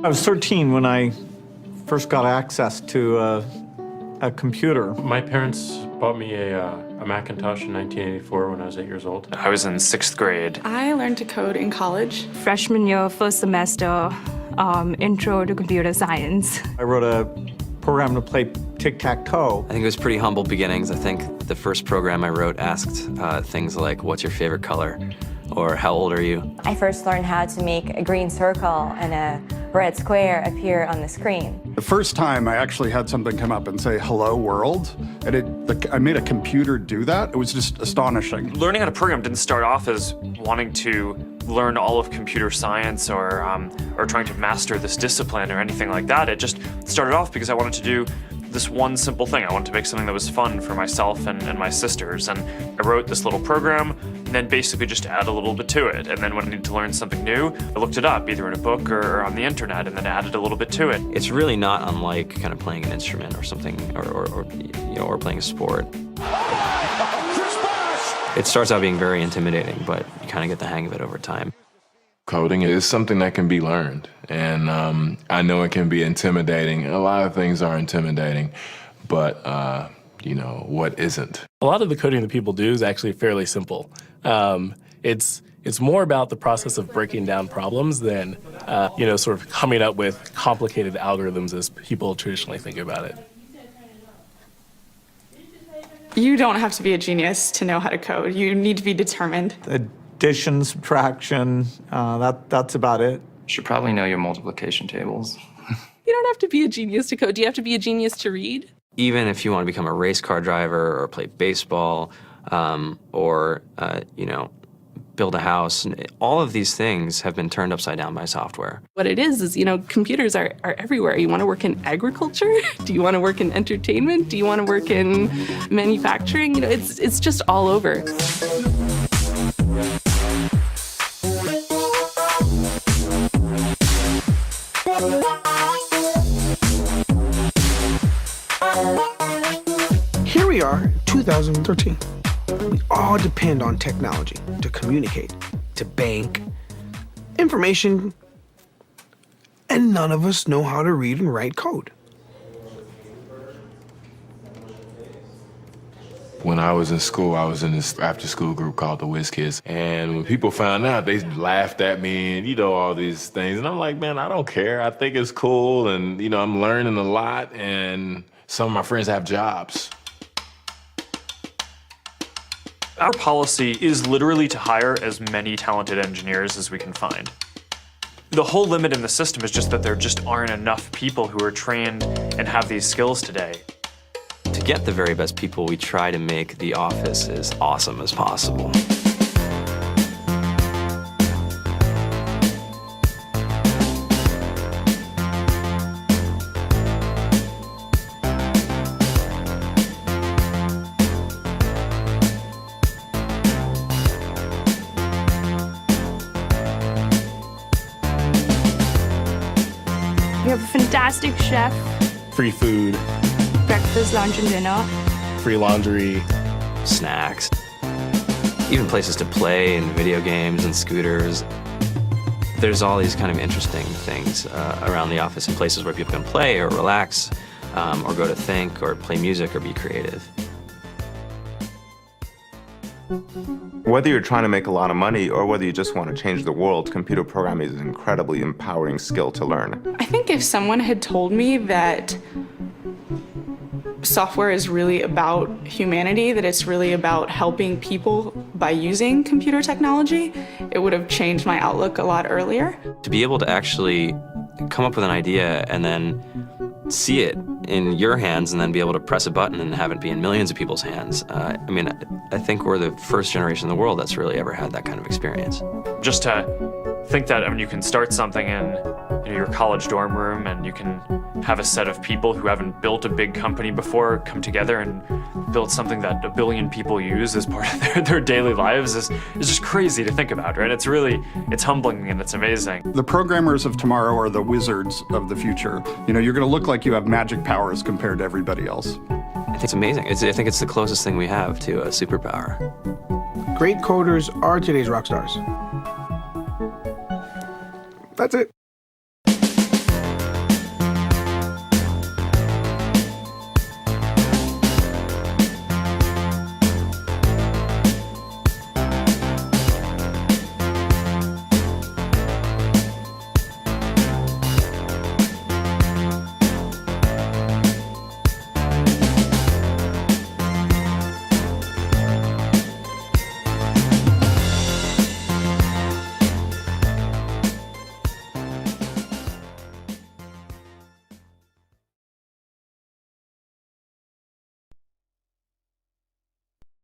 I was 13 when I first got access to a computer. My parents bought me a Macintosh in 1984 when I was 8 years old. I was in 6th grade. I learned to code in college. Freshman year, first semester, intro to computer science. I wrote a program to play tic-tac-toe. I think it was pretty humble beginnings. I think the first program I wrote asked things like, what's your favorite color? Or how old are you? I first learned how to make a green circle and a red square appear on the screen. The first time I actually had something come up and say, hello world, and I made a computer do that. It was just astonishing. Learning how to program didn't start off as wanting to learn all of computer science or trying to master this discipline or anything like that. It just started off because I wanted to do this one simple thing. I wanted to make something that was fun for myself and my sisters. And I wrote this little program and then basically just add a little bit to it. And then when I needed to learn something new, I looked it up either in a book or on the internet and then added a little bit to it. It's really not unlike kind of playing an instrument or something, or playing a sport. It starts out being very intimidating, but you kind of get the hang of it over time. Coding is something that can be learned, and I know it can be intimidating. A lot of things are intimidating, but what isn't? A lot of the coding that people do is actually fairly simple. It's more about the process of breaking down problems than sort of coming up with complicated algorithms as people traditionally think about it. You don't have to be a genius to know how to code. You need to be determined. Addition, subtraction, that's about it. You should probably know your multiplication tables. You don't have to be a genius to code. Do you have to be a genius to read? Even if you want to become a race car driver or play baseball or build a house, all of these things have been turned upside down by software. What it is, computers are everywhere. You want to work in agriculture? Do you want to work in entertainment? Do you want to work in manufacturing? It's just all over. Here we are, 2013. We all depend on technology to communicate, to bank, information, and none of us know how to read and write code. When I was in school, I was in this after-school group called the Whiz Kids, and when people found out, they laughed at me and all these things, and I'm like, man, I don't care. I think it's cool, and I'm learning a lot, and some of my friends have jobs. Our policy is literally to hire as many talented engineers as we can find. The whole limit in the system is just that there just aren't enough people who are trained and have these skills today. To get the very best people, we try to make the office as awesome as possible. We have a fantastic chef, Free food, breakfast, lunch, and dinner. free laundry, snacks, even places to play and video games and scooters. There's all these kind of interesting things around the office and places where people can play or relax or go to think or play music or be creative. Whether you're trying to make a lot of money or whether you just want to change the world, computer programming is an incredibly empowering skill to learn. I think if someone had told me that software is really about humanity, that it's really about helping people by using computer technology, it would have changed my outlook a lot earlier. To be able to actually come up with an idea and then see it in your hands and then be able to press a button and have it be in millions of people's hands. I think we're the first generation in the world that's really ever had that kind of experience. Just to think that you can start something in your college dorm room and you can have a set of people who haven't built a big company before come together and build something that 1 billion people use as part of their daily lives is just crazy to think about, right? It's humbling and it's amazing. The programmers of tomorrow are the wizards of the future. You're going to look like you have magic powers compared to everybody else. I think it's amazing. I think it's the closest thing we have to a superpower. Great coders are today's rock stars. That's it.